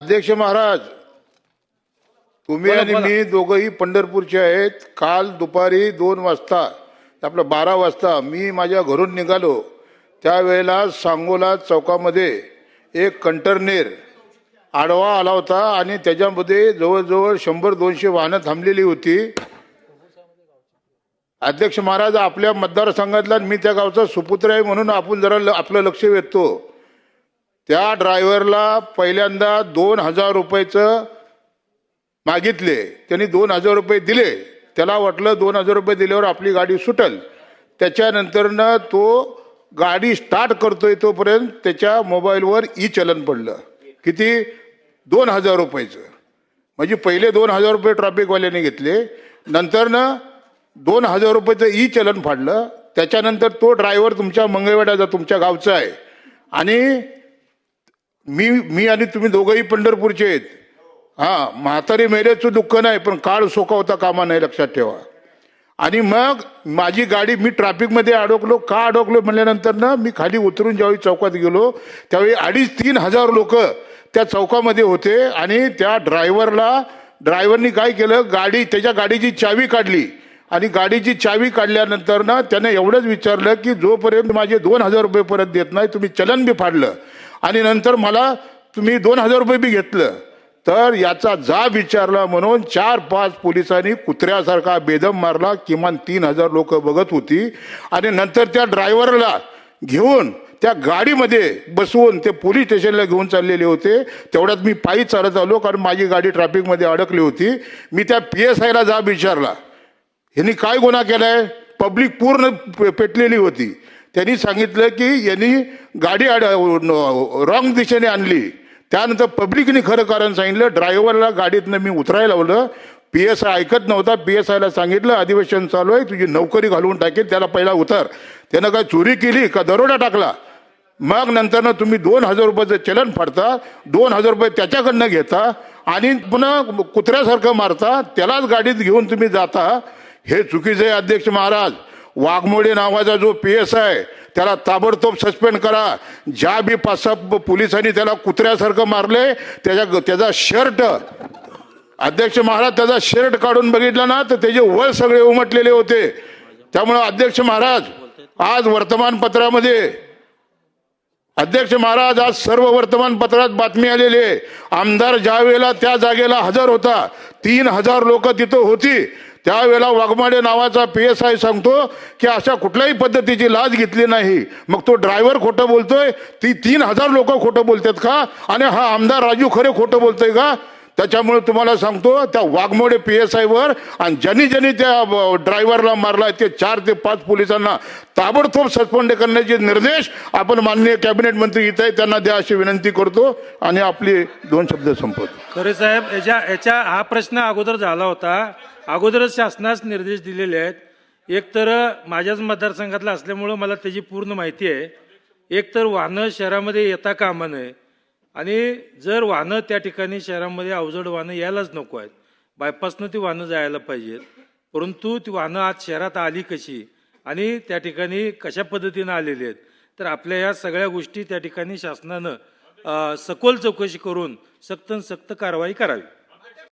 अध्यक्ष महाराज, तुम्ही आणि मी दोघंही पंढरपूरचे आहेत. काल दुपारी 2 वाजता आपलं 12 वाजता मी माझ्या घरून निघालो त्यावेळेला सांगोला चौकामध्ये एक कंटेनर आडवा आला होता आणि त्याच्यामध्ये जवळजवळ 100-200 वाहनं थांबलेली होती. अध्यक्ष महाराज, आपल्या मतदारसंघातला मी त्या गावचा सुपुत्र आहे म्हणून आपण जरा आपलं लक्ष वेधतो. त्या ड्रायव्हरला पहिल्यांदा 2000 रुपयाचं मागितले, त्यांनी 2000 रुपये दिले. त्याला वाटलं 2000 रुपये दिल्यावर आपली गाडी सुटल. त्याच्यानंतरनं तो गाडी स्टार्ट करतोय तोपर्यंत त्याच्या मोबाईलवर ई चलन पडलं. किती? 2000 रुपयाचं. म्हणजे पहिले 2000 रुपये ट्रॅफिकवाल्याने घेतले, नंतरनं 2000 रुपयाचं ई चलन फाडलं. त्याच्यानंतर तो ड्रायव्हर तुमच्या मंगळवेढ्याचा तुमच्या गावचा आहे आणि मी आणि तुम्ही दोघंही पंढरपूरचे आहेत. हा, म्हातारी मेल्याचं दुःख नाही, पण काळ सोकावता कामा नाही, लक्षात ठेवा. आणि मग माझी गाडी, मी ट्रॅफिकमध्ये अडकलो. का अडकलो म्हणल्यानंतर ना मी खाली उतरून ज्यावेळी चौकात गेलो त्यावेळी 2,500-3 हजार लोक त्या चौकामध्ये होते. आणि त्या ड्रायव्हरनी काय केलं, त्याच्या गाडीची चावी काढली आणि गाडीची चावी काढल्यानंतर ना त्याने एवढंच विचारलं की जोपर्यंत माझे 2000 रुपये परत देत नाही, तुम्ही चलन बी फाडलं आणि नंतर मला तुम्ही 2000 रुपये बी घेतलं. तर याचा जाब विचारला म्हणून 4-5 पोलिसांनी कुत्र्यासारखा बेदम मारला. किमान 3000 लोक बघत होती. आणि नंतर त्या ड्रायव्हरला घेऊन त्या गाडीमध्ये बसवून ते पोलीस स्टेशनला घेऊन चाललेले होते. तेवढ्यात मी पायी चालत आलो, कारण माझी गाडी ट्रॅफिकमध्ये अडकली होती. मी त्या PSIला जाब विचारला, यांनी काय गुन्हा केलाय? पब्लिक पूर्ण पेटलेली होती. त्यांनी सांगितलं की यांनी गाडी रॉंग दिशेने आणली. त्यानंतर पब्लिकने खरं कारण सांगितलं. ड्रायव्हरला गाडीतनं मी उतरायला लावलं. PSI ऐकत नव्हता. PSIला सांगितलं अधिवेशन चालू आहे, तुझी नोकरी घालवून टाकेल, त्याला पहिला उतर. त्यानं काय चोरी केली का दरोडा टाकला? मग नंतर तुम्ही 2000 रुपयाचं चलन फाडता, 2000 रुपये त्याच्याकडनं घेता आणि पुन्हा कुत्र्यासारखं मारता, त्यालाच गाडीत घेऊन तुम्ही जाता. हे चुकीचं आहे अध्यक्ष महाराज. वाघमोडे नावाचा जो PSI त्याला ताबडतोब सस्पेंड करा. ज्या बी 5-6 पोलिसांनी त्याला कुत्र्यासारखं मारले, त्याचा शर्ट, अध्यक्ष महाराज, त्याचा शर्ट काढून बघितला ना तर त्याचे वळ सगळे उमटलेले होते. त्यामुळे अध्यक्ष महाराज, आज वर्तमानपत्रामध्ये, अध्यक्ष महाराज, आज सर्व वर्तमानपत्रात बातमी आलेली आहे. आमदार ज्या वेळेला त्या जागेला हजर होता, 3000 लोक तिथं होती. त्यावेळेला वाघमाडे नावाचा PSI सांगतो की अशा कुठल्याही पद्धतीची लाच घेतली नाही. मग तो ड्रायव्हर खोटं बोलतोय? 3000 लोक खोटं बोलतात का? आणि हा आमदार राजू खरे खोटं बोलतोय का? त्याच्यामुळे तुम्हाला सांगतो, त्या वाघमोडे PSI वर आणि ज्यांनी त्या ड्रायव्हरला मारला ते 4 ते 5 पोलिसांना ताबडतोब सस्पेंड करण्याचे निर्देश आपण माननीय कॅबिनेट मंत्री इथे त्यांना द्या अशी विनंती करतो आणि आपली 2 शब्द संपवतो. खरे साहेब, याच्या हा प्रश्न अगोदर झाला होता. अगोदरच शासनास निर्देश दिलेले आहेत. एकतर माझ्याच मतदारसंघातला असल्यामुळं मला त्याची पूर्ण माहिती आहे. एकतर वाहनं शहरामध्ये येता कामा नये आणि जर वाहनं त्या ठिकाणी शहरामध्ये अवजड वाहनं यायलाच नको आहेत, बायपासनं ती वाहनं जायला पाहिजेत. परंतु ती वाहनं आज शहरात आली कशी आणि त्या ठिकाणी कशा पद्धतीनं आलेली आहेत, तर आपल्या या सगळ्या गोष्टी त्या ठिकाणी शासनानं सखोल चौकशी करून सक्त कारवाई करावी.